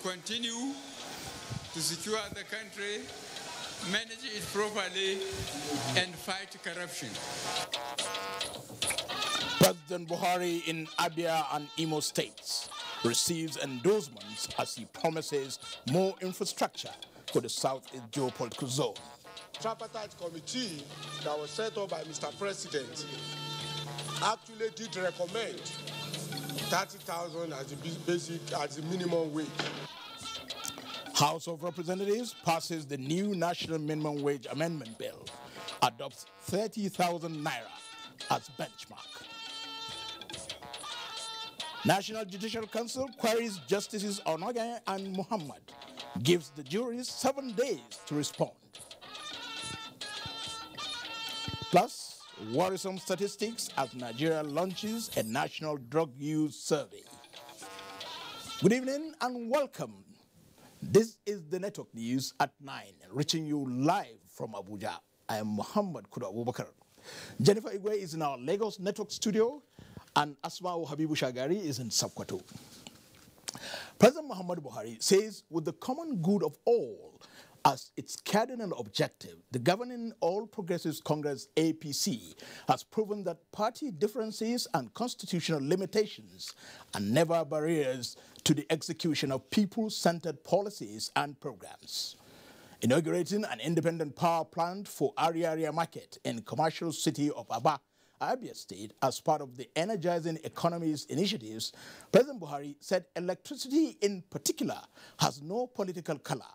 continue to secure the country, manage it properly, and fight corruption. President Buhari in Abia and Imo states receives endorsements as he promises more infrastructure for the Southeast geopolitical zone. Tripartite committee that was set up by Mr. President actually did recommend 30,000 as the minimum wage. House of Representatives passes the new National Minimum Wage Amendment Bill, adopts 30,000 naira as benchmark. National Judicial Council queries Justices Umuahia and Muhammad, gives the juries 7 days to respond. Plus, worrisome statistics as Nigeria launches a national drug use survey. Good evening and welcome. This is the Network News at 9, reaching you live from Abuja. I am Muhammad Kuda Abubakar. Jennifer Igwe is in our Lagos Network studio, and Asma'u Habibu Shagari is in Sabkwato. President Muhammadu Buhari says with the common good of all as its cardinal objective, the governing All Progressives Congress APC has proven that party differences and constitutional limitations are never barriers to the execution of people-centered policies and programs. Inaugurating an independent power plant for Area Market in commercial city of Abia State as part of the Energizing Economies initiatives, President Buhari said electricity in particular has no political color.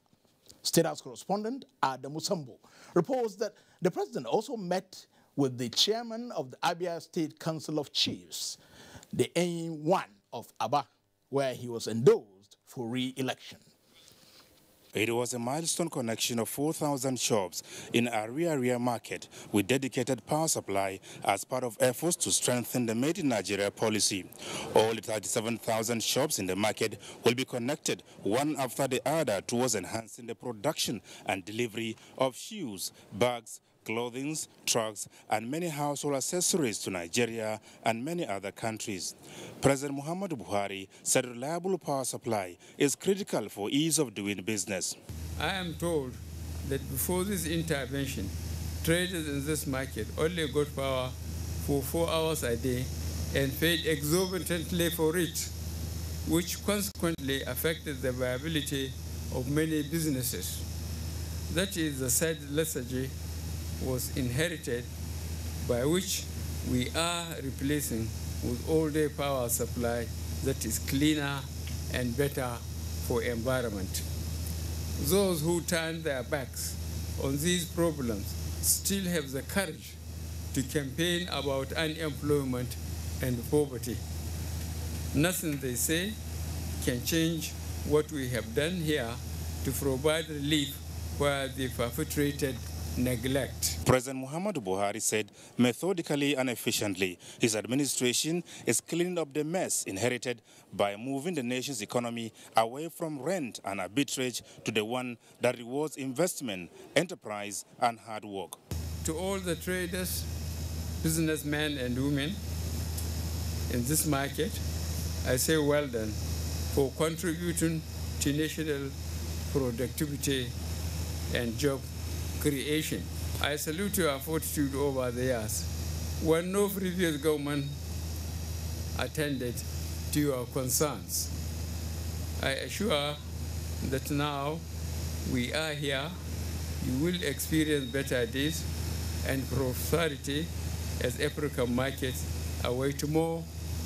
State House correspondent Adamu Sambo reports that the president also met with the chairman of the Abia State Council of Chiefs, the A1 of Abba, where he was endorsed for re-election. It was a milestone connection of 4,000 shops in Area Market with dedicated power supply as part of efforts to strengthen the Made in Nigeria policy. All the 37,000 shops in the market will be connected one after the other towards enhancing the production and delivery of shoes, bags, clothing, trucks, and many household accessories to Nigeria and many other countries. President Muhammadu Buhari said reliable power supply is critical for ease of doing business. I am told that before this intervention, traders in this market only got power for 4 hours a day and paid exorbitantly for it, which consequently affected the viability of many businesses. That is the sad lethargy was inherited, by which we are replacing with all-day power supply that is cleaner and better for environment. Those who turn their backs on these problems still have the courage to campaign about unemployment and poverty. Nothing they say can change what we have done here to provide relief where they perpetrated neglect. President Muhammadu Buhari said methodically and efficiently his administration is cleaning up the mess inherited by moving the nation's economy away from rent and arbitrage to the one that rewards investment, enterprise, and hard work. To all the traders, businessmen and women in this market, I say well done for contributing to national productivity and job creation. I salute your fortitude over the years when no previous government attended to your concerns. I assure that now we are here, you will experience better days and prosperity as African markets await more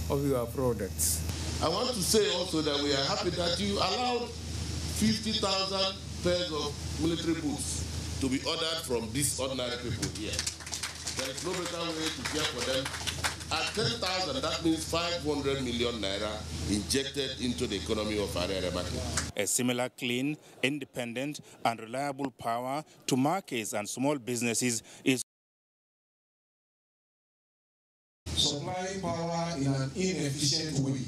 of your products. I want to say also that we are happy that you allowed 50,000 pairs of military boots to be ordered from these ordinary people here. There is no better way to care for them. At 10,000, that means 500 million naira injected into the economy of Area Market. A similar clean, independent, and reliable power to markets and small businesses is supplying power in an inefficient way.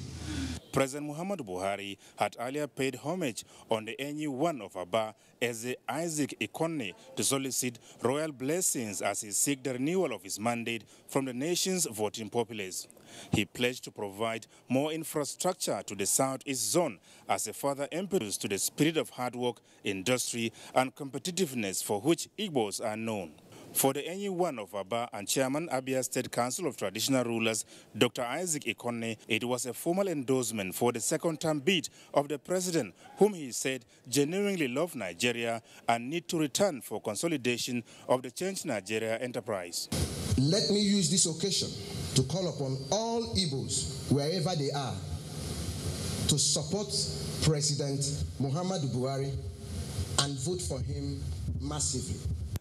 President Muhammadu Buhari had earlier paid homage on the NU1 of Abia as Isaac Ikonne to solicit royal blessings as he seeks the renewal of his mandate from the nation's voting populace. He pledged to provide more infrastructure to the southeast zone as a further impetus to the spirit of hard work, industry and competitiveness for which Igbos are known. For the NU1 of Abia and Chairman Abia State Council of Traditional Rulers, Dr. Isaac Ikonne, it was a formal endorsement for the second-term bid of the president, whom he said genuinely loved Nigeria and need to return for consolidation of the Change Nigeria enterprise. Let me use this occasion to call upon all Igbos, wherever they are, to support President Muhammadu Buhari and vote for him massively.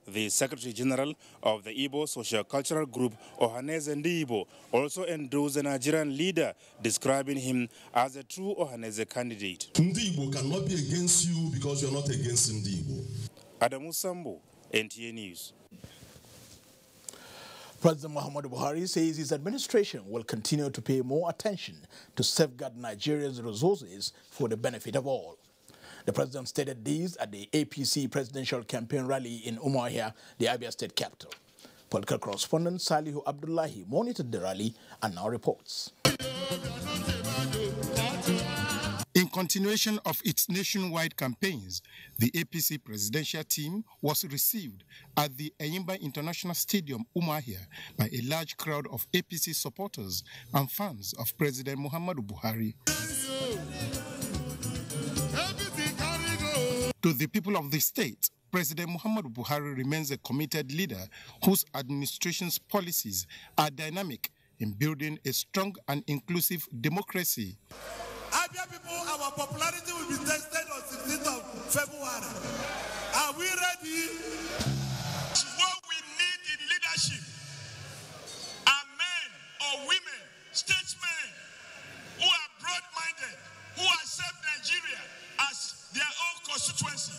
The Secretary General of the Igbo Socio-Cultural Group, Ohaneze Ndigbo, also endorsed the Nigerian leader, describing him as a true Ohaneze candidate. Ndigbo cannot be against you because you're not against Ndigbo. Adamu Sambo, NTA News. President Muhammadu Buhari says his administration will continue to pay more attention to safeguard Nigeria's resources for the benefit of all. The president stated this at the APC presidential campaign rally in Umuahia, the Abia state capital. Political correspondent Salihu Abdullahi monitored the rally and now reports. In continuation of its nationwide campaigns, the APC presidential team was received at the Eyimba International Stadium, Umuahia, by a large crowd of APC supporters and fans of President Muhammadu Buhari. To the people of the state, President Muhammadu Buhari remains a committed leader whose administration's policies are dynamic in building a strong and inclusive democracy. Abia people, our popularity will be tested on 16th of February. Are we ready? What we need in leadership are men or women, statesmen, who are broad-minded, who accept Nigeria as their own constituency,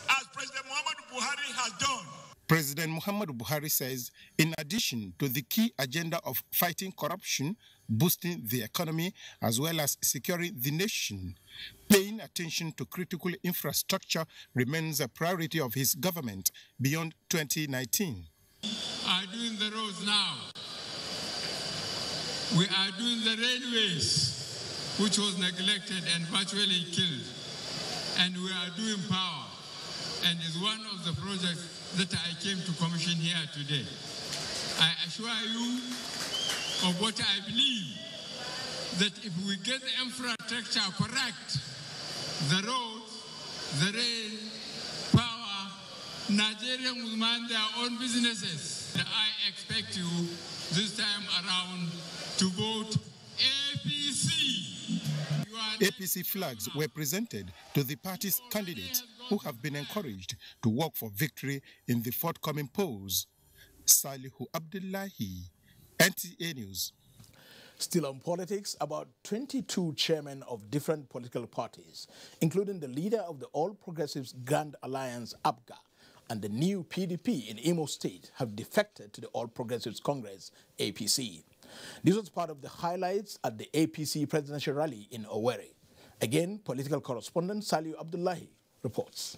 as President Muhammadu Buhari has done. President Muhammadu Buhari says, in addition to the key agenda of fighting corruption, boosting the economy, as well as securing the nation, paying attention to critical infrastructure remains a priority of his government beyond 2019. Are doing the roads now. We are doing the railways, which was neglected and virtually killed. And we are doing power, and is one of the projects that I came to commission here today. I assure you of what I believe, that if we get the infrastructure correct, the roads, the rail, power, Nigeria will mind their own businesses. I expect you this time around to vote APC. APC flags were presented to the party's candidates who have been encouraged to work for victory in the forthcoming polls. Salihu Abdullahi, NTA News. Still on politics, about 22 chairmen of different political parties, including the leader of the All Progressives Grand Alliance, Abga, and the new PDP in Imo State have defected to the All Progressives Congress, APC. This was part of the highlights at the APC presidential rally in Owerri. Again, political correspondent Saliu Abdullahi reports.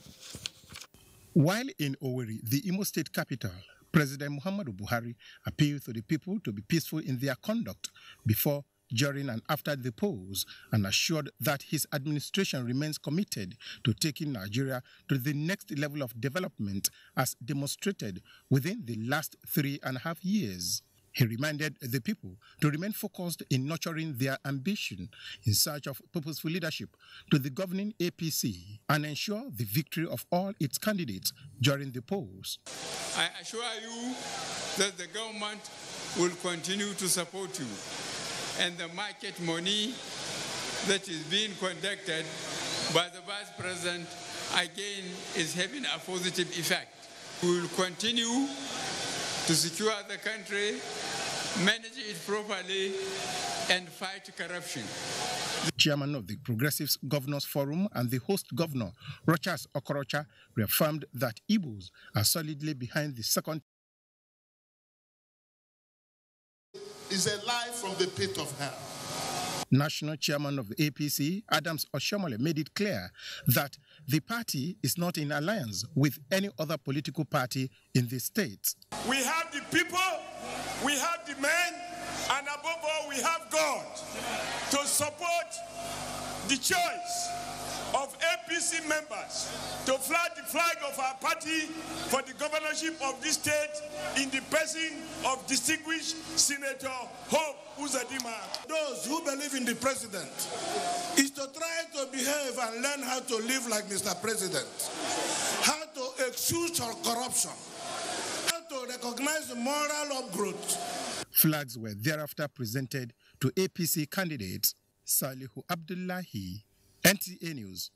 While in Owerri, the Imo State capital, President Muhammadu Buhari appealed to the people to be peaceful in their conduct before, during and after the polls, and assured that his administration remains committed to taking Nigeria to the next level of development as demonstrated within the last 3.5 years. He reminded the people to remain focused in nurturing their ambition in search of purposeful leadership to the governing APC and ensure the victory of all its candidates during the polls. I assure you that the government will continue to support you, and the market money that is being conducted by the Vice President again is having a positive effect. We will continue to secure the country, manage it properly, and fight corruption. The chairman of the Progressives Governors Forum and the host governor, Rochas Okorocha, reaffirmed that Igbos are solidly behind the second. It's a lie from the pit of hell. National chairman of the APC, Adams Oshiomhole, made it clear that the party is not in alliance with any other political party in the state. We have the people, we have the men, and above all, we have God to support the choice of APC members to fly the flag of our party for the governorship of this state in the person of distinguished Senator Hope Uzodimma. Those who believe in the president is to try to behave and learn how to live like Mr. President, how to excuse corruption, how to recognize the moral upgrowth. Flags were thereafter presented to APC candidates Salihu Abdullahi, NTA News.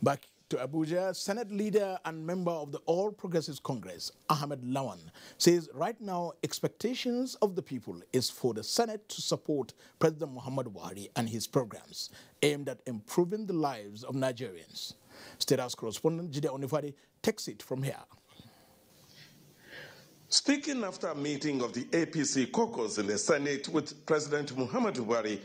Back to Abuja, Senate leader and member of the All Progressives Congress, Ahmed Lawan, says right now expectations of the people is for the Senate to support President Muhammadu Buhari and his programs aimed at improving the lives of Nigerians. State House correspondent Jide Onifade takes it from here. Speaking after a meeting of the APC caucus in the Senate with President Muhammadu Buhari,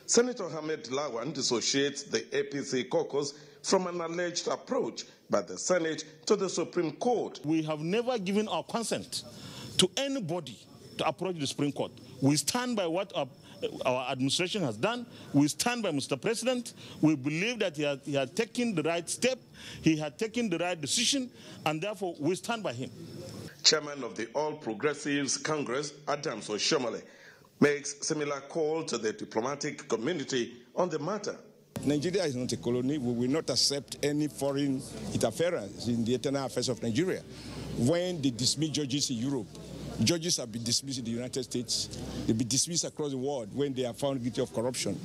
Senator Ahmed Lawan dissociates the APC caucus from an alleged approach by the Senate to the Supreme Court. We have never given our consent to anybody to approach the Supreme Court. We stand by what our administration has done. We stand by Mr. President. We believe that he had taken the right step, he had taken the right decision, and therefore we stand by him. Chairman of the All Progressives Congress, Adams Oshiomhole, makes similar call to the diplomatic community on the matter. Nigeria is not a colony. We will not accept any foreign interference in the internal affairs of Nigeria. When they dismiss judges in Europe, judges have been dismissed in the United States. They'll be dismissed across the world when they are found guilty of corruption.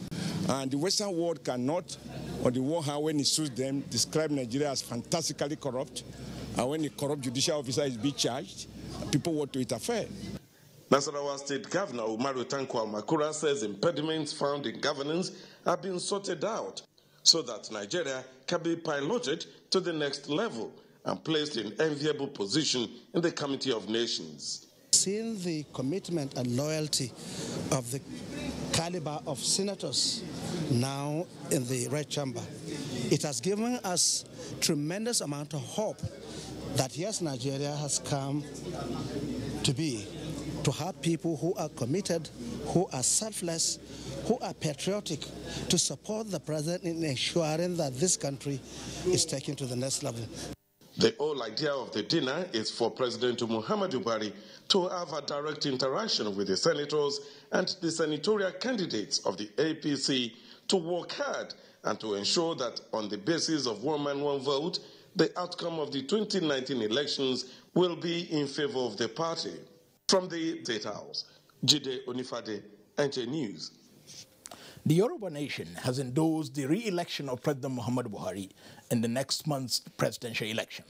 And the Western world cannot, on the one hand, when it suits them, describe Nigeria as fantastically corrupt. And when a corrupt judicial officer is being charged, people want to interfere. Nasarawa State Governor Umaru Tanko Makura says impediments found in governance have been sorted out so that Nigeria can be piloted to the next level and placed in enviable position in the Committee of Nations. Seeing the commitment and loyalty of the caliber of senators now in the Red Chamber, it has given us tremendous amount of hope that yes, Nigeria has come to be, to have people who are committed, who are selfless, who are patriotic, to support the president in ensuring that this country is taken to the next level. The whole idea of the dinner is for President Muhammadu Buhari to have a direct interaction with the senators and the senatorial candidates of the APC to work hard and to ensure that on the basis of one man, one vote, the outcome of the 2019 elections will be in favor of the party. From the State House, Jide Onifade, NTA News. The Yoruba nation has endorsed the re-election of President Muhammadu Buhari in the next month's presidential election.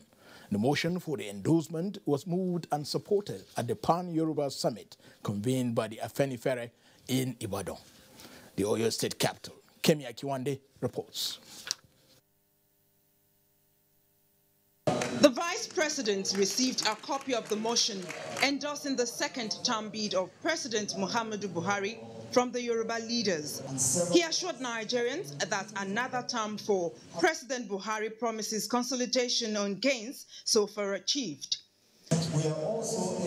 The motion for the endorsement was moved and supported at the Pan-Yoruba Summit convened by the Afenifere in Ibadan, the Oyo State capital. Kemi Akiwande reports. The Vice President received a copy of the motion endorsing the second term bid of President Muhammadu Buhari from the Yoruba leaders. He assured Nigerians that another term for President Buhari promises consolidation on gains so far achieved. We are also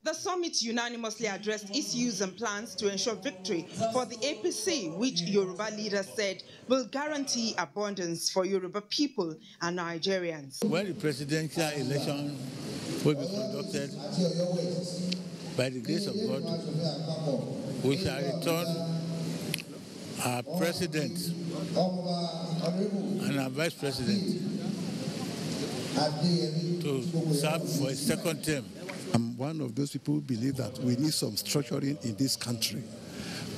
The summit unanimously addressed issues and plans to ensure victory for the APC, which Yoruba leaders said will guarantee abundance for Yoruba people and Nigerians. When the presidential election will be conducted, by the grace of God, we shall return our president and our vice president to serve for a second term. I'm one of those people who believe that we need some structuring in this country,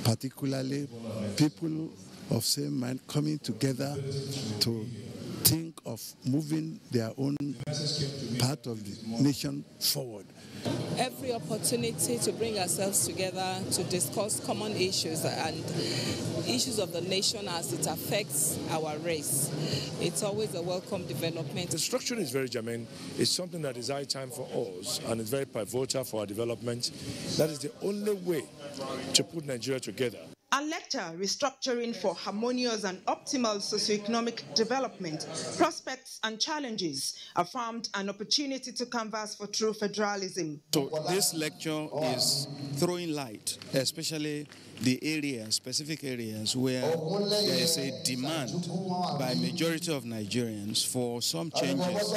particularly people of same mind coming together to think of moving their own part of the nation forward. every opportunity to bring ourselves together to discuss common issues and issues of the nation as it affects our race. It's always a welcome development. The structure is very germane. It's something that is high time for us, and it's very pivotal for our development. That is the only way to put Nigeria together. A lecture, Restructuring for Harmonious and Optimal Socioeconomic Development, Prospects and Challenges, affirmed an opportunity to canvass for true federalism. So this lecture is throwing light, especially the areas, specific areas where there is a demand by majority of Nigerians for some changes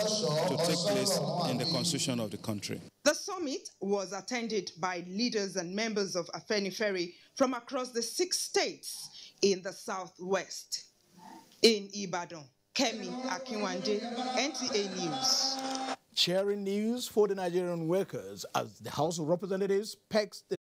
to take place in the constitution of the country. The summit was attended by leaders and members of Afenifere from across the 6 states in the southwest. In Ibadan, Kemi Akinwande, NTA News. Sharing news for the Nigerian workers as the House of Representatives pegs the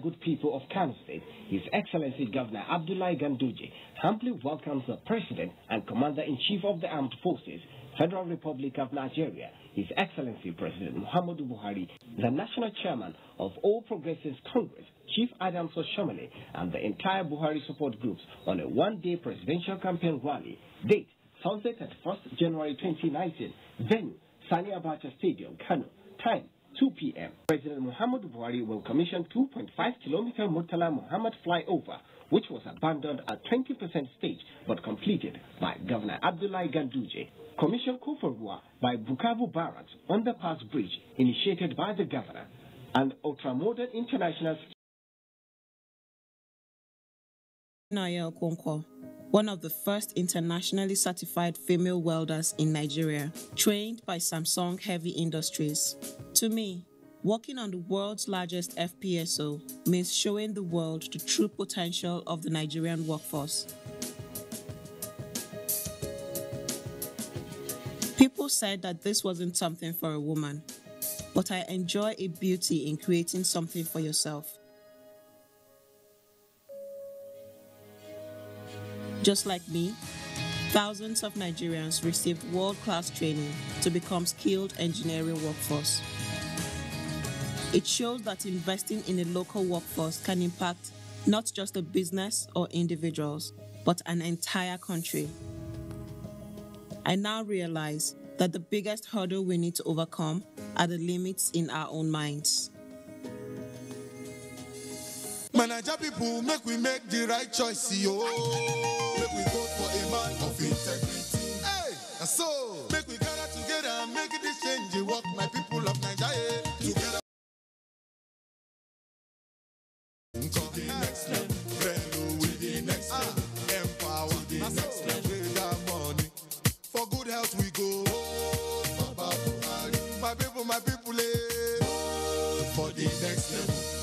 good people of Kano State, His Excellency Governor Abdullahi Ganduje humbly welcomes the President and Commander-in-Chief of the Armed Forces, Federal Republic of Nigeria, His Excellency President Muhammadu Buhari, the National Chairman of All Progressives Congress, Chief Adams Oshomole, and the entire Buhari support groups on a one-day presidential campaign rally. Date, Thursday, 31st January 2019. Venue, Sani Abacha Stadium, Kano. Time, 2 p.m. President Muhammadu Buhari will commission 2.5-kilometer Murtala Muhammad flyover, which was abandoned at 20% stage but completed by Governor Abdullahi Ganduje. Commission Koforua by Bukavu Barracks Underpass Bridge, initiated by the Governor. And ultramodern international. Naya Okonkwo, one of the first internationally certified female welders in Nigeria, trained by Samsung Heavy Industries. To me, working on the world's largest FPSO means showing the world the true potential of the Nigerian workforce. People said that this wasn't something for a woman, but I enjoy a beauty in creating something for yourself. Just like me, thousands of Nigerians received world-class training to become skilled engineering workforce. It shows that investing in a local workforce can impact not just a business or individuals, but an entire country. I now realize that the biggest hurdle we need to overcome are the limits in our own minds. Manager people, make we make the right choice, yo. Make we vote for a man of integrity. Hey, and so make we gather together and make this change.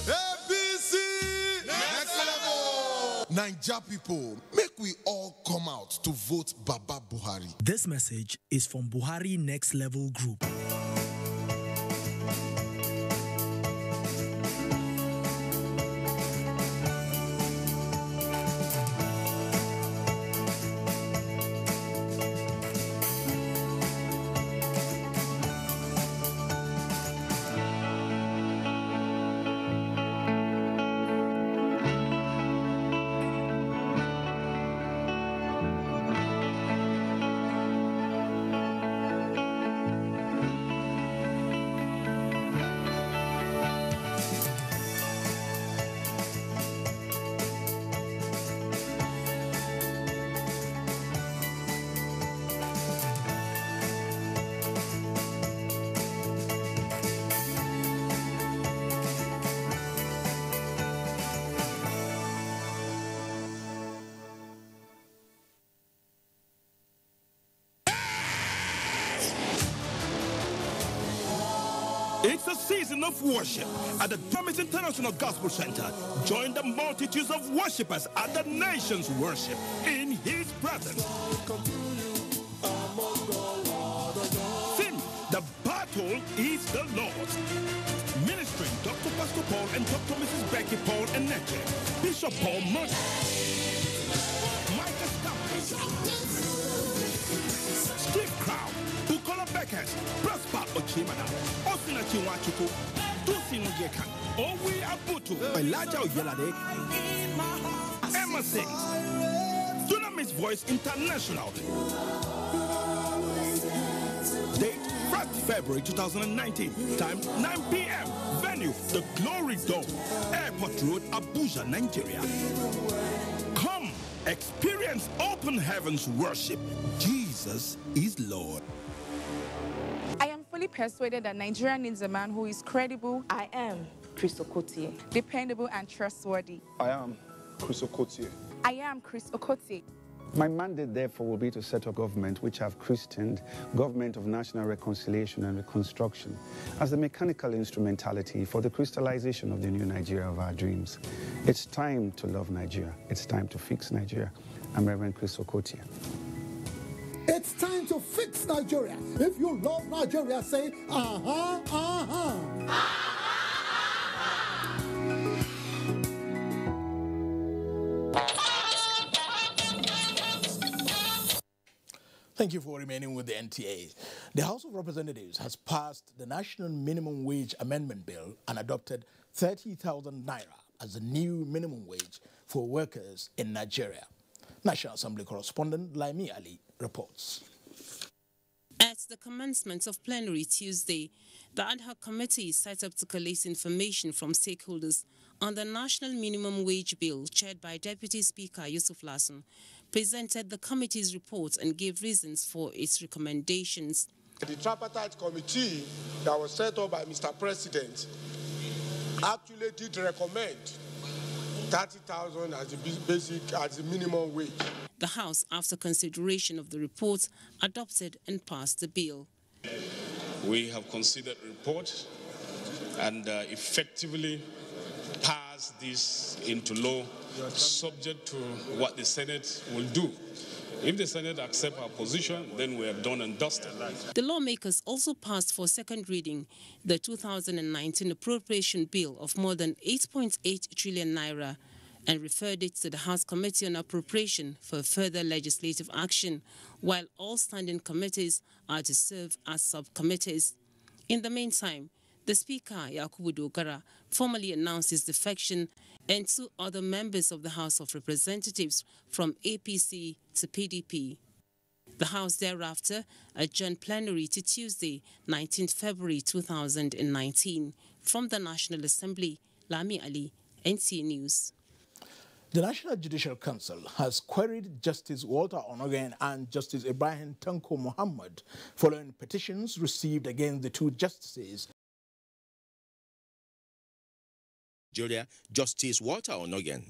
APC next level. Naija people, make we all come out to vote Baba Buhari. This message is from Buhari Next Level Group. It's a season of worship at the JAMB International Gospel Center. Join the multitudes of worshipers at the nation's worship in His presence. Theme: the battle is the Lord's. Ministering Dr. Pastor Paul and Dr. Mrs. Becky Paul and Neche, Bishop Paul Murray, Micah Stafford, Steve Crown, Bukola Beckers, Prosper Ochimana, Osina Chiwachuku, Dusi Nugekan, Owe Abutu, Elijah Oyelade, Emma Sings, Dunamis Voice International. Date 1st February 2019, time 9 p.m. Venue, the Glory Dome, Airport Road, Abuja, Nigeria. Come, experience open heavens worship. Jesus is Lord. I am fully persuaded that Nigeria needs a man who is credible. I am Chris Okotie. Dependable and trustworthy. I am Chris Okotie. I am Chris Okotie. My mandate, therefore, will be to set a government which I've christened Government of National Reconciliation and Reconstruction as the mechanical instrumentality for the crystallization of the new Nigeria of our dreams. It's time to love Nigeria. It's time to fix Nigeria. I'm Reverend Chris Okotie. It's time to fix Nigeria. If you love Nigeria, say, uh-huh, uh-huh. Thank you for remaining with the NTA. The House of Representatives has passed the National Minimum Wage Amendment Bill and adopted 30,000 naira as the new minimum wage for workers in Nigeria. National Assembly correspondent Laimi Ali reports. At the commencement of plenary Tuesday, the ad hoc committee set up to collate information from stakeholders on the National Minimum Wage Bill, chaired by Deputy Speaker Yusuf Lasson, presented the committee's report and gave reasons for its recommendations. The tripartite committee that was set up by Mr. President actually did recommend 30,000 as the minimum wage. The House, after consideration of the report, adopted and passed the bill. We have considered the report and effectively passed this into law, subject to what the Senate will do. If the Senate accepts our position, then we are done and dusted. The lawmakers also passed for second reading the 2019 appropriation bill of more than 8.8 trillion naira and referred it to the House Committee on Appropriation for further legislative action, while all standing committees are to serve as subcommittees. In the meantime, the Speaker, Yakubu Dogara, formally announced his defection, and 2 other members of the House of Representatives from APC to PDP. The House thereafter adjourned plenary to Tuesday, 19th February 2019. From the National Assembly, Lami Ali, NTA News. The National Judicial Council has queried Justice Walter Onogen and Justice Ibrahim Tanko Muhammad following petitions received against the 2 justices. Nigeria, Justice Walter Onogen.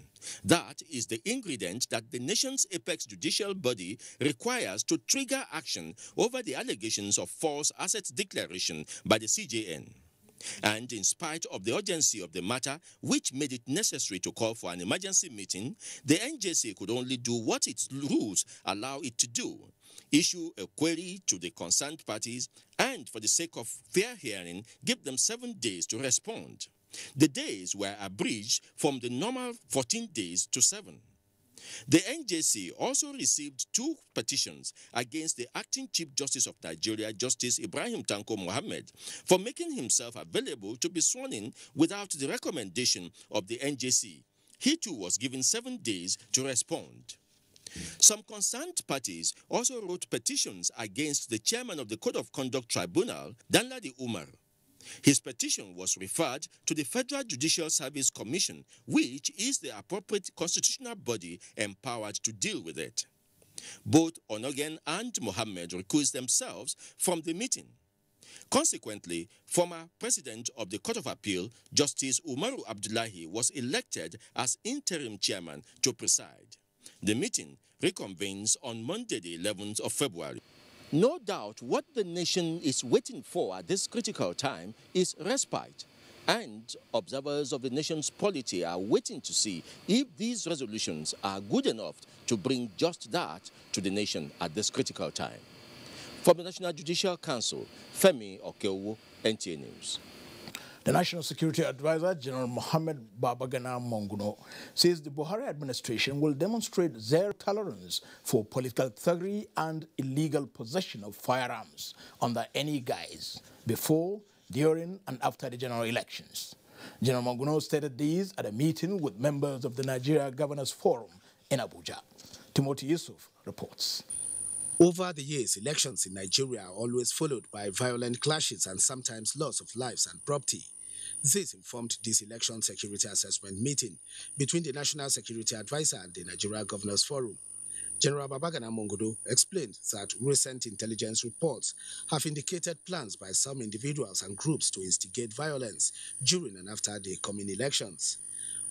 That is the ingredient that the nation's apex judicial body requires to trigger action over the allegations of false assets declaration by the CJN. And in spite of the urgency of the matter, which made it necessary to call for an emergency meeting, the NJC could only do what its rules allow it to do: issue a query to the concerned parties and, for the sake of fair hearing, give them 7 days to respond. The days were abridged from the normal 14 days to 7. The NJC also received 2 petitions against the acting Chief Justice of Nigeria, Justice Ibrahim Tanko Mohammed, for making himself available to be sworn in without the recommendation of the NJC. He too was given 7 days to respond. Some concerned parties also wrote petitions against the chairman of the Code of Conduct Tribunal, Danladi Umar. His petition was referred to the Federal Judicial Service Commission, which is the appropriate constitutional body empowered to deal with it. Both Onogen and Mohammed recused themselves from the meeting. Consequently, former President of the Court of Appeal, Justice Umaru Abdullahi, was elected as interim chairman to preside. The meeting reconvenes on Monday, the 11th of February. No doubt what the nation is waiting for at this critical time is respite, and observers of the nation's polity are waiting to see if these resolutions are good enough to bring just that to the nation at this critical time. From the National Judicial Council, Femi Okeowo, NTA News. The National Security Advisor, General Mohammed Babagana Monguno, says the Buhari administration will demonstrate zero tolerance for political thuggery and illegal possession of firearms under any guise before, during, and after the general elections. General Monguno stated these at a meeting with members of the Nigeria Governors Forum in Abuja. Timothy Yusuf reports. Over the years, elections in Nigeria are always followed by violent clashes and sometimes loss of lives and property. This informed this election security assessment meeting between the National Security Advisor and the Nigeria Governors Forum. General Babagana Monguno explained that recent intelligence reports have indicated plans by some individuals and groups to instigate violence during and after the coming elections.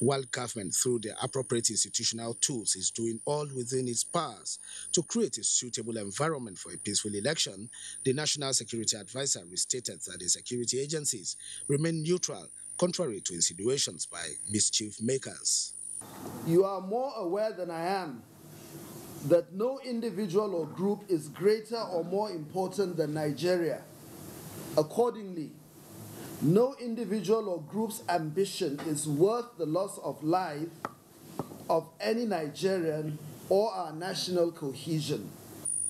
While government, through the appropriate institutional tools, is doing all within its powers to create a suitable environment for a peaceful election, the National Security Advisor restated that the security agencies remain neutral, contrary to insinuations by mischief makers. You are more aware than I am that no individual or group is greater or more important than Nigeria. Accordingly, no individual or group's ambition is worth the loss of life of any Nigerian or our national cohesion.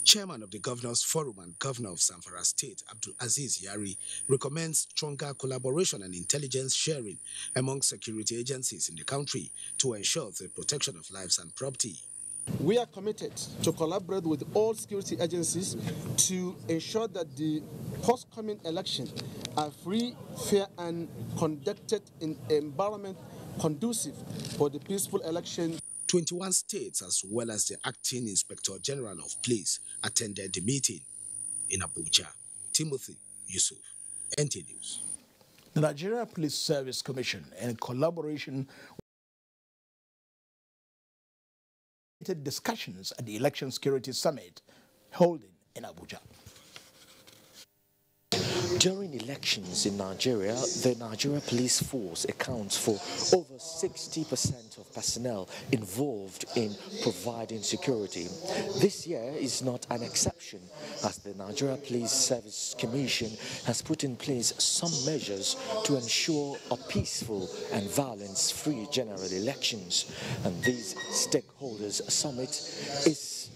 Chairman of the Governors Forum and Governor of Zamfara State, Abdul Aziz Yari, recommends stronger collaboration and intelligence sharing among security agencies in the country to ensure the protection of lives and property. We are committed to collaborate with all security agencies to ensure that the post-coming elections are free, fair, and conducted in an environment conducive for the peaceful election. 21 states, as well as the acting Inspector General of Police, attended the meeting in Abuja. Timothy Yusuf, NTA News. The Nigeria Police Service Commission, in collaboration with discussions at the Election Security Summit holding in Abuja. During elections in Nigeria, the Nigeria Police Force accounts for over 60% of personnel involved in providing security. This year is not an exception, as the Nigeria Police Service Commission has put in place some measures to ensure a peaceful and violence-free general elections. And this Stakeholders Summit is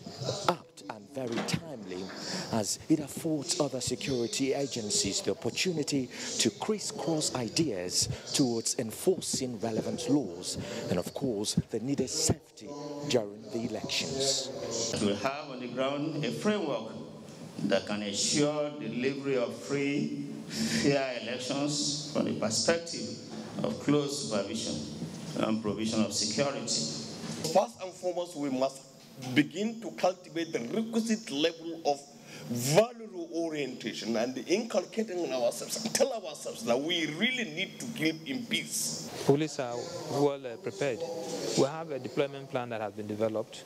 apt and very timely, as it affords other security agencies the opportunity to crisscross ideas towards enforcing relevant laws and, of course, the needed safety during the elections. We have on the ground a framework that can ensure delivery of free, fair elections from the perspective of close supervision and provision of security. First and foremost, we must begin to cultivate the requisite level of value orientation and inculcating in ourselves and tell ourselves that we really need to live in peace. Police are well prepared. We have a deployment plan that has been developed.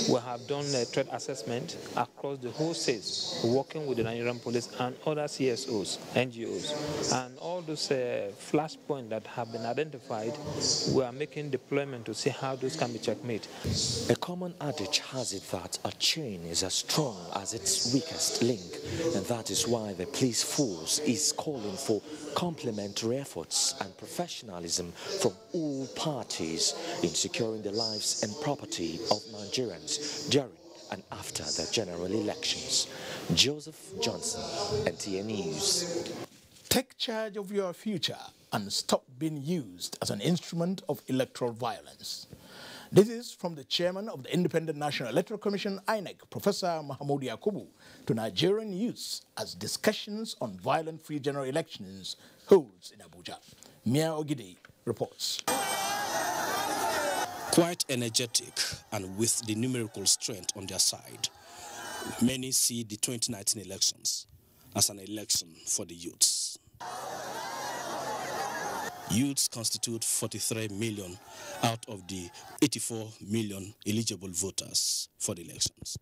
We have done a threat assessment across the whole state, working with the Nigerian police and other CSOs, NGOs. And all those flashpoints that have been identified, we are making deployment to see how those can be checkmate. A common adage has it that a chain is as strong as its weakest link, and that is why the police force is calling for complementary efforts and professionalism from all parties in securing the lives and property of Nigerians during and after the general elections. Joseph Johnson, NTA News. Take charge of your future and stop being used as an instrument of electoral violence. This is from the chairman of the Independent National Electoral Commission, INEC, Professor Mahmoud Yakubu, to Nigerian youths as discussions on violent-free general elections holds in Abuja. Mia Ogide reports. Quite energetic and with the numerical strength on their side, many see the 2019 elections as an election for the youths. Youths constitute 43 million out of the 84 million eligible voters for the elections.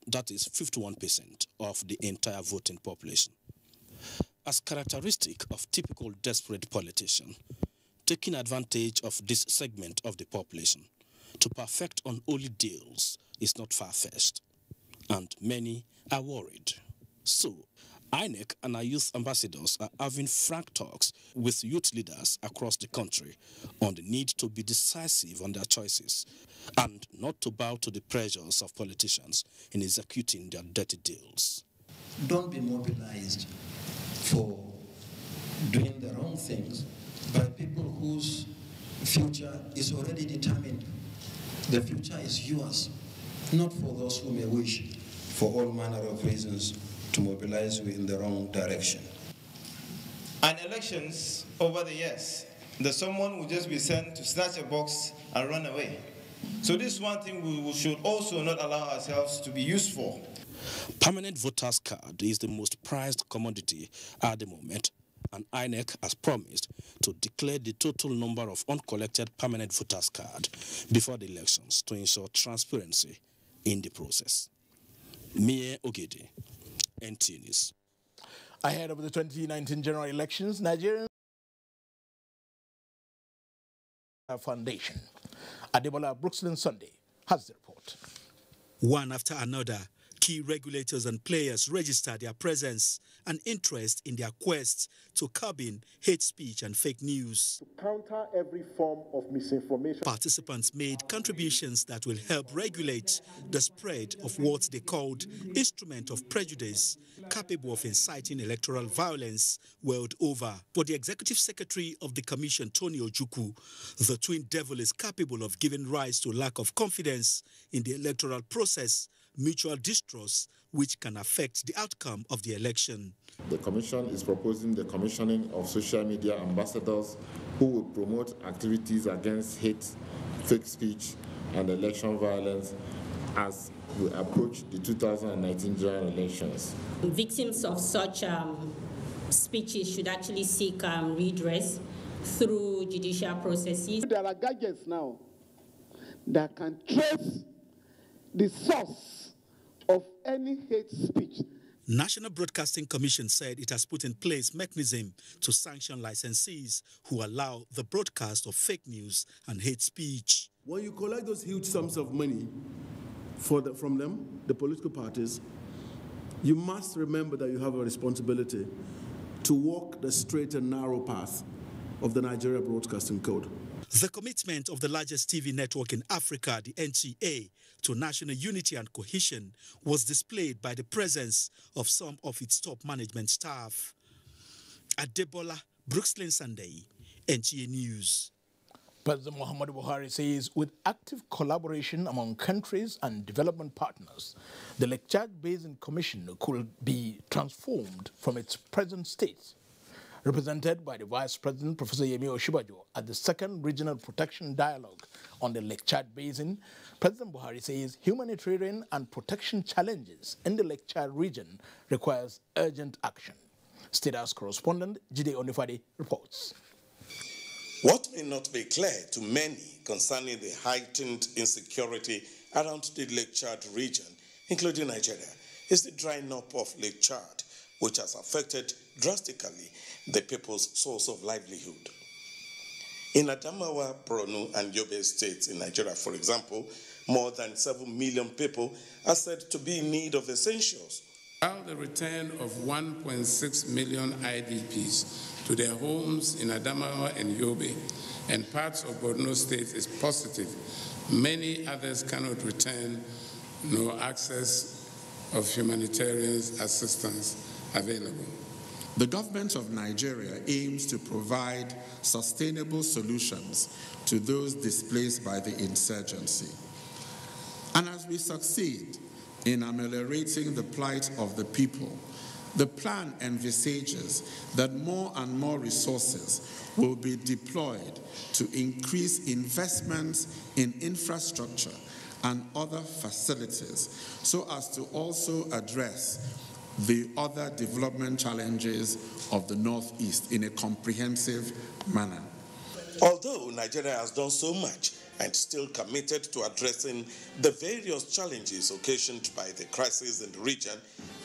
That is 51% of the entire voting population. As characteristic of typical desperate politician, taking advantage of this segment of the population to perfect unholy deals is not far-fetched, and many are worried. So, INEC and our youth ambassadors are having frank talks with youth leaders across the country on the need to be decisive on their choices and not to bow to the pressures of politicians in executing their dirty deals. Don't be mobilized for doing the wrong things by people whose future is already determined. The future is yours, not for those who may wish, for all manner of reasons, to mobilize you in the wrong direction. And elections over the years, that someone will just be sent to snatch a box and run away. So this is one thing we should also not allow ourselves to be used for. Permanent voters card is the most prized commodity at the moment, and INEC has promised to declare the total number of uncollected permanent voters card before the elections to ensure transparency in the process. Mie Ogede, NTA News. Ahead of the 2019 general elections, Nigerian Foundation, Adebola Brooksland Sunday, has the report. One after another, key regulators and players registered their presence and interest in their quest to curbing hate speech and fake news. To counter every form of misinformation. Participants made contributions that will help regulate the spread of what they called instrument of prejudice, capable of inciting electoral violence world over. For the executive secretary of the commission, Tony Ojukwu, the twin devil is capable of giving rise to lack of confidence in the electoral process, mutual distrust, which can affect the outcome of the election. The Commission is proposing the commissioning of social media ambassadors who will promote activities against hate, fake speech, and election violence as we approach the 2019 general elections. Victims of such speeches should actually seek redress through judicial processes. There are gadgets now that can trace the source of any hate speech. National Broadcasting Commission said it has put in place mechanism to sanction licensees who allow the broadcast of fake news and hate speech. When you collect those huge sums of money from them, the political parties, you must remember that you have a responsibility to walk the straight and narrow path of the Nigeria Broadcasting Code. The commitment of the largest TV network in Africa, the NTA, to national unity and cohesion was displayed by the presence of some of its top management staff. Adebola Brooksland Sunday, NTA News. President Muhammadu Buhari says with active collaboration among countries and development partners, the Lake Chad Basin Commission could be transformed from its present state. Represented by the Vice President, Professor Yemi Oshibajo, at the second Regional Protection Dialogue on the Lake Chad Basin, President Buhari says humanitarian and protection challenges in the Lake Chad region requires urgent action. State House correspondent Jide Onifade reports. What may not be clear to many concerning the heightened insecurity around the Lake Chad region, including Nigeria, is the drying up of Lake Chad, which has affected drastically the people's source of livelihood. In Adamawa, Borno, and Yobe states in Nigeria, for example, more than 7 million people are said to be in need of essentials. While the return of 1.6 million IDPs to their homes in Adamawa and Yobe and parts of Borno State is positive, many others cannot return nor access of humanitarian assistance available. The government of Nigeria aims to provide sustainable solutions to those displaced by the insurgency. And as we succeed in ameliorating the plight of the people, the plan envisages that more and more resources will be deployed to increase investments in infrastructure and other facilities so as to also address the other development challenges of the Northeast in a comprehensive manner. Although Nigeria has done so much and still committed to addressing the various challenges occasioned by the crisis in the region,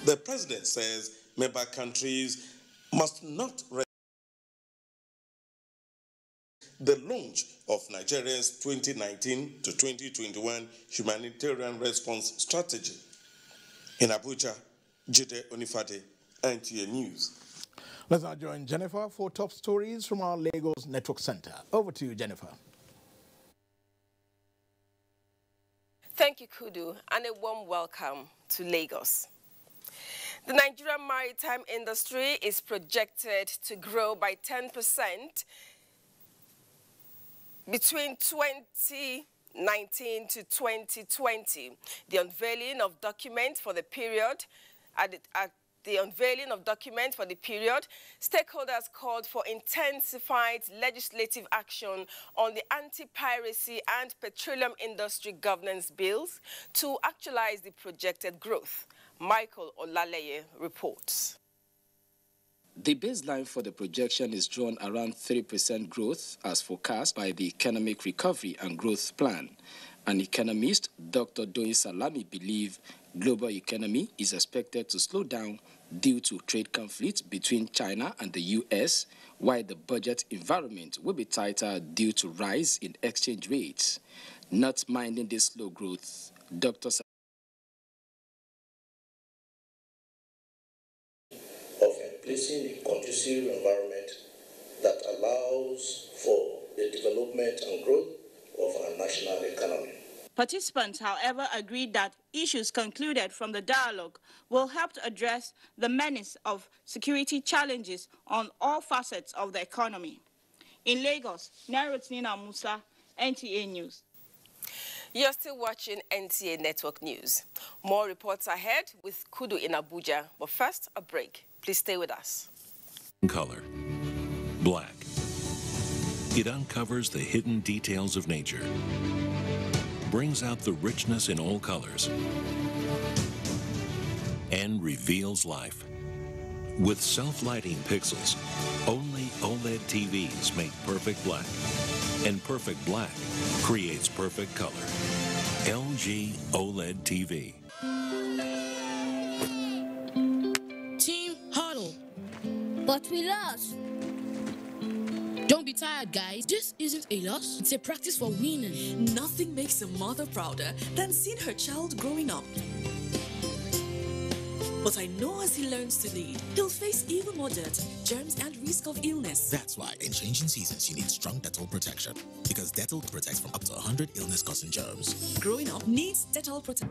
the president says member countries must not the launch of Nigeria's 2019 to 2021 humanitarian response strategy. In Abuja, Jide Onifade, NTA News. Let's now join Jennifer for top stories from our Lagos Network Center. Over to you, Jennifer. Thank you, Kudu, and a warm welcome to Lagos. The Nigerian maritime industry is projected to grow by 10% between 2019 to 2020. The unveiling of documents for the period stakeholders called for intensified legislative action on the anti-piracy and petroleum industry governance bills to actualize the projected growth. Michael Olaleye reports. The baseline for the projection is drawn around 3% growth as forecast by the Economic Recovery and Growth Plan. An economist, Dr. Doyin Salami, believes global economy is expected to slow down due to trade conflicts between China and the U.S., while the budget environment will be tighter due to rise in exchange rates. Not minding this slow growth, Dr. Of placing a conducive environment that allows for the development and growth of our national economy. Participants, however, agreed that issues concluded from the dialogue will help to address the menace of security challenges on all facets of the economy. In Lagos, Nairotina Musa, NTA News. You're still watching NTA Network News. More reports ahead with Kudu in Abuja. But first, a break. Please stay with us. Color. Black. It uncovers the hidden details of nature. Brings out the richness in all colors. And reveals life. With self-lighting pixels, only OLED TVs make perfect black. And perfect black creates perfect color. LG OLED TV. Team huddle. But we lost. Don't be tired, guys. This isn't a loss. It's a practice for winning. Nothing makes a mother prouder than seeing her child growing up. But I know as he learns to lead, he'll face even more dirt, germs, and risk of illness. That's why in changing seasons, you need strong Dettol protection. Because Dettol protects from up to 100 illness-causing germs. Growing up needs Dettol protection.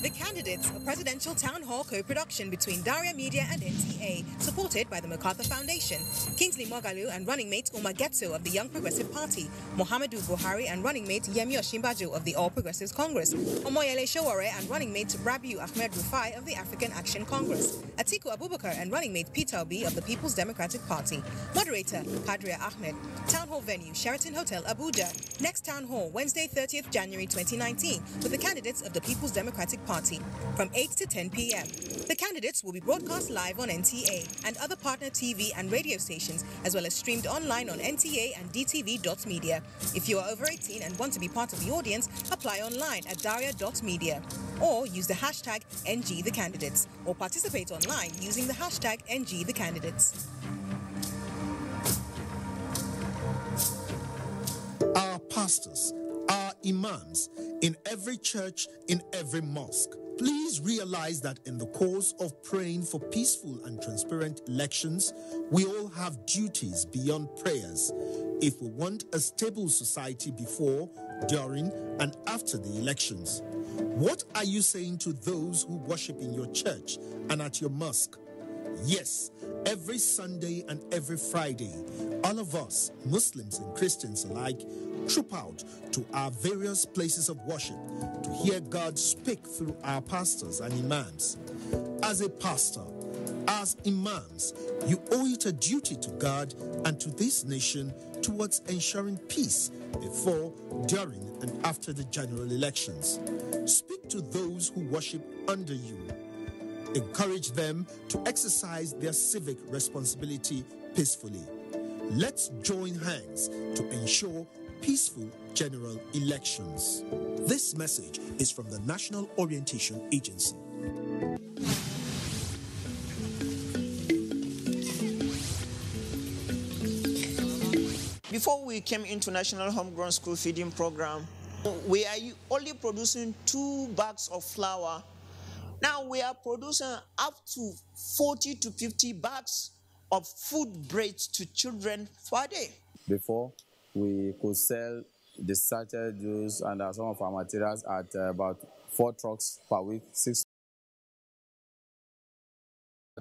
The Candidates, a presidential town hall co-production between Daria Media and NTA, supported supported by the MacArthur Foundation, Kingsley Moghalu and running mate Umar Getso of the Young Progressive Party, Muhammadu Buhari and running mate Yemi Osinbajo of the All Progressives Congress, Omoyele Sowore and running mate Rabiu Ahmed Rufai of the African Action Congress, Atiku Abubakar and running mate Peter Obi of the People's Democratic Party. Moderator, Kadria Ahmed. Town Hall venue, Sheraton Hotel, Abuja. Next Town Hall, Wednesday, 30th January 2019, with the candidates of the People's Democratic Party, from 8 to 10 p.m. The candidates will be broadcast live on NTA and other partner TV and radio stations, as well as streamed online on NTA and DTV.media. If you are over 18 and want to be part of the audience, apply online at daria.media or use the hashtag NGTheCandidates or participate online using the hashtag NGTheCandidates. Our pastors, our imams, in every church, in every mosque, please realize that in the course of praying for peaceful and transparent elections, we all have duties beyond prayers if we want a stable society before, during, and after the elections. What are you saying to those who worship in your church and at your mosque? Yes, every Sunday and every Friday, all of us, Muslims and Christians alike, troop out to our various places of worship to hear God speak through our pastors and imams. As a pastor, as imams, you owe it a duty to God and to this nation towards ensuring peace before, during, and after the general elections. Speak to those who worship under you. Encourage them to exercise their civic responsibility peacefully. Let's join hands to ensure peaceful general elections. This message is from the National Orientation Agency. Before we came into National Homegrown School Feeding Program, we are only producing 2 bags of flour. Now we are producing up to 40 to 50 bags of food breads to children per day. Before, we could sell the sachet juice and some of our materials at about 4 trucks per week, 6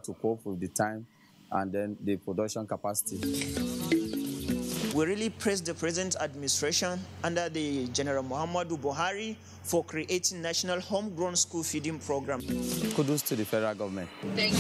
to cope with the time and then the production capacity. We really praise the present administration under the General Muhammadu Buhari for creating National Homegrown School Feeding Program. Kudos to the federal government. Thank you.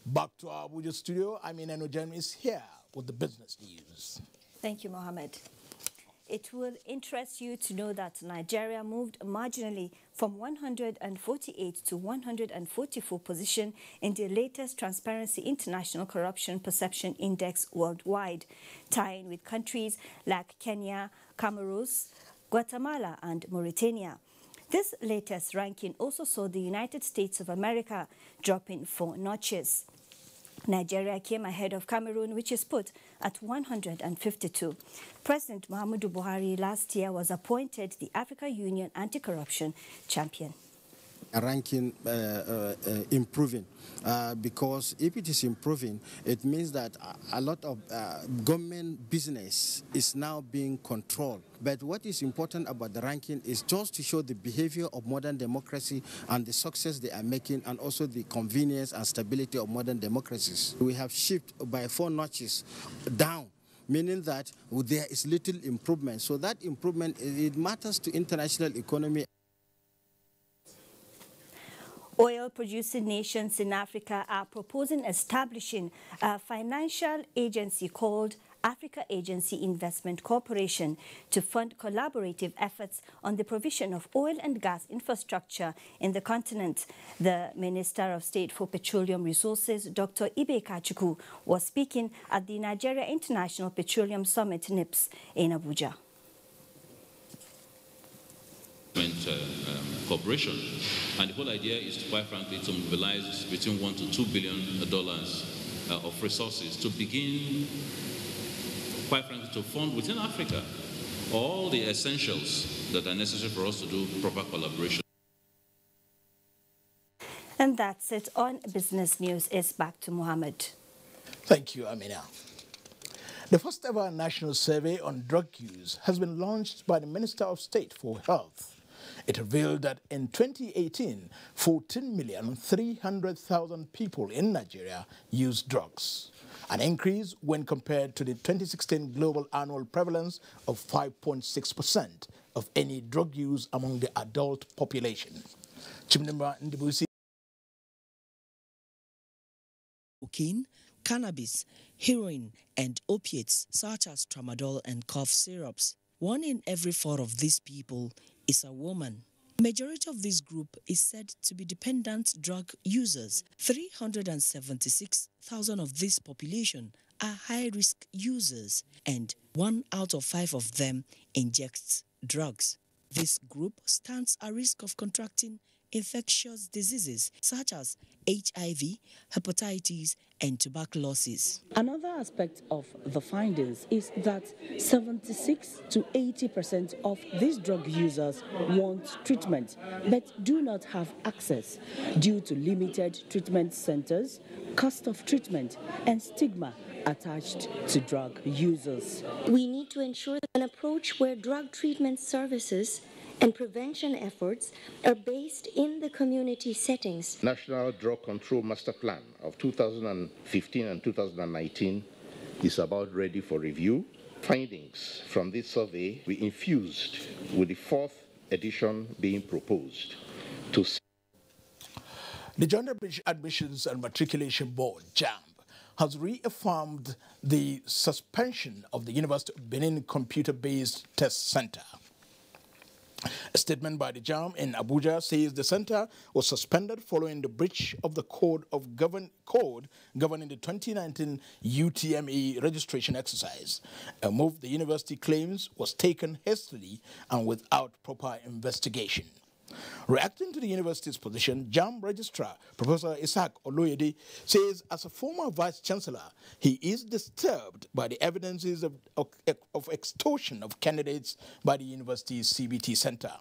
Back to our Abuja studio, JAMB is here with the business news. Thank you, Mohammed. It will interest you to know that Nigeria moved marginally from 148 to 144 position in the latest Transparency International Corruption Perception Index worldwide, tying with countries like Kenya, Cameroon, Guatemala, and Mauritania. This latest ranking also saw the United States of America dropping 4 notches. Nigeria came ahead of Cameroon, which is put at 152. President Muhammadu Buhari last year was appointed the Africa Union Anti-Corruption Champion. Ranking improving because if it is improving, it means that a lot of government business is now being controlled. But what is important about the ranking is just to show the behavior of modern democracy and the success they are making, and also the convenience and stability of modern democracies. We have shifted by 4 notches down meaning that there is little improvement. So that improvement, it matters to international economy. Oil-producing nations in Africa are proposing establishing a financial agency called Africa Agency Investment Corporation to fund collaborative efforts on the provision of oil and gas infrastructure in the continent. The Minister of State for Petroleum Resources, Dr. Ibe Kachuku, was speaking at the Nigeria International Petroleum Summit, NIPS, in Abuja. Corporation, and the whole idea is, quite frankly, to mobilize between $1 to $2 billion of resources to begin, quite frankly, to fund within Africa all the essentials that are necessary for us to do proper collaboration. And that's it on Business News. It's back to Mohammed. Thank you, Amina. The first ever national survey on drug use has been launched by the Minister of State for Health. It revealed that in 2018, 14,300,000 people in Nigeria used drugs, an increase when compared to the 2016 global annual prevalence of 5.6% of any drug use among the adult population. Chimnimba Ndibusi. Cocaine, cannabis, heroin, and opiates such as tramadol and cough syrups. 1 in every 4 of these people is a woman. Majority of this group is said to be dependent drug users. 376,000 of this population are high-risk users, and 1 out of 5 of them injects drugs. This group stands at risk of contracting infectious diseases such as HIV, hepatitis, and tuberculosis. Another aspect of the findings is that 76 to 80% of these drug users want treatment but do not have access due to limited treatment centers, cost of treatment, and stigma attached to drug users. We need to ensure an approach where drug treatment services and prevention efforts are based in the community settings. National Drug Control Master Plan of 2015 and 2019 is about ready for review. Findings from this survey we infused with the 4th edition being proposed to. The Joint Admissions and Matriculation Board, JAMB, has reaffirmed the suspension of the University of Benin Computer-Based Test Center. A statement by the JAMB in Abuja says the center was suspended following the breach of the code governing the 2019 UTME registration exercise, a move the university claims was taken hastily and without proper investigation. Reacting to the university's position, JAMB Registrar Professor Isaac Oloyede says as a former Vice-Chancellor, he is disturbed by the evidences of extortion of candidates by the university's CBT Center.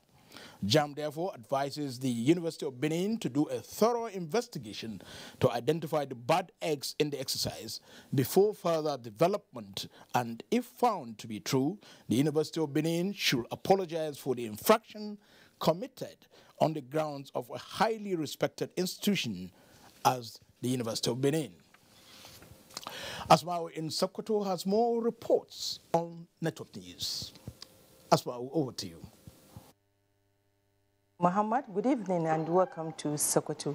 JAMB therefore advises the University of Benin to do a thorough investigation to identify the bad eggs in the exercise before further development, and if found to be true, the University of Benin should apologize for the infraction committed on the grounds of a highly respected institution as the University of Benin. Asmao in Sokoto has more reports on Network News. Asmao, over to you. Muhammad, good evening and welcome to Sokoto.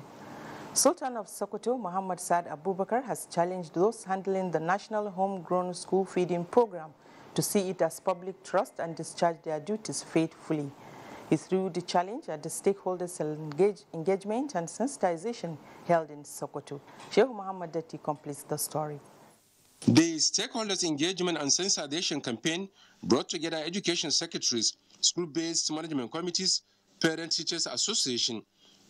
Sultan of Sokoto, Muhammad Saad Abubakar, has challenged those handling the National Homegrown School Feeding Program to see it as public trust and discharge their duties faithfully. He threw the challenge at the stakeholders' engagement and sensitization held in Sokoto. Sheikh Muhammad Dati completes the story. The stakeholders' engagement and sensitization campaign brought together education secretaries, school-based management committees, parent-teachers association,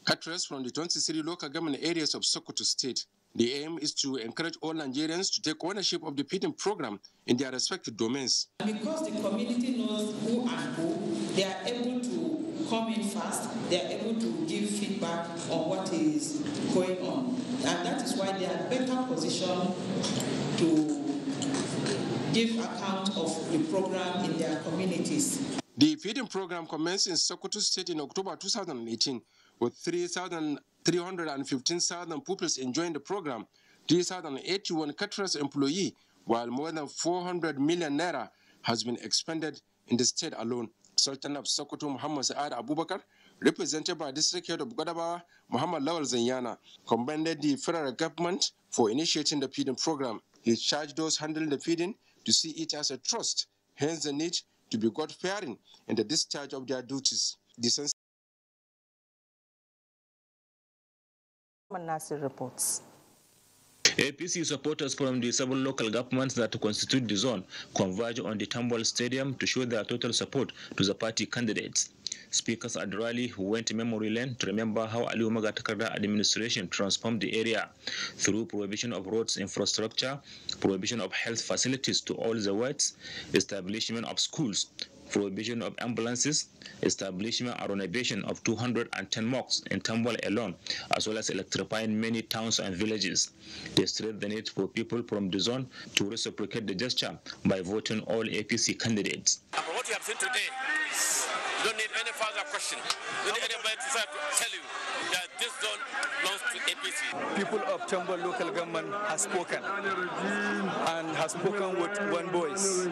cadres from the 23 local government areas of Sokoto State. The aim is to encourage all Nigerians to take ownership of the feeding program in their respective domains. Because the community knows who and who, they are able to come in fast, they are able to give feedback on what is going on. And that is why they are better positioned to give account of the program in their communities. The feeding program commenced in Sokoto State in October 2018 with 315,000 pupils enjoying the program, 381 cadres employees, while more than 400 million naira has been expended in the state alone. Sultan of Sokoto Muhammad Saad Abubakar, represented by District Head of Gadabawa Muhammad Lawal Zanyana, commended the federal government for initiating the feeding program. He charged those handling the feeding to see it as a trust, hence the need to be God-fearing in the discharge of their duties. Nasir reports. APC supporters from the 7 local governments that constitute the zone converge on the Tambol Stadium to show their total support to the party candidates. Speakers at the rally went to memory lane to remember how Ali Umaga Takarda administration transformed the area through prohibition of roads infrastructure, prohibition of health facilities to all the wards, establishment of schools, prohibition of ambulances, establishment or renovation of 210 mosques in Tambol alone, as well as electrifying many towns and villages. They stressed the need for people from the zone to reciprocate the gesture by voting all APC candidates. And for what you have seen today, you don't need any further question. You don't need anybody to tell you that this zone belongs to APC. People of Tambol local government has spoken and has spoken with one voice.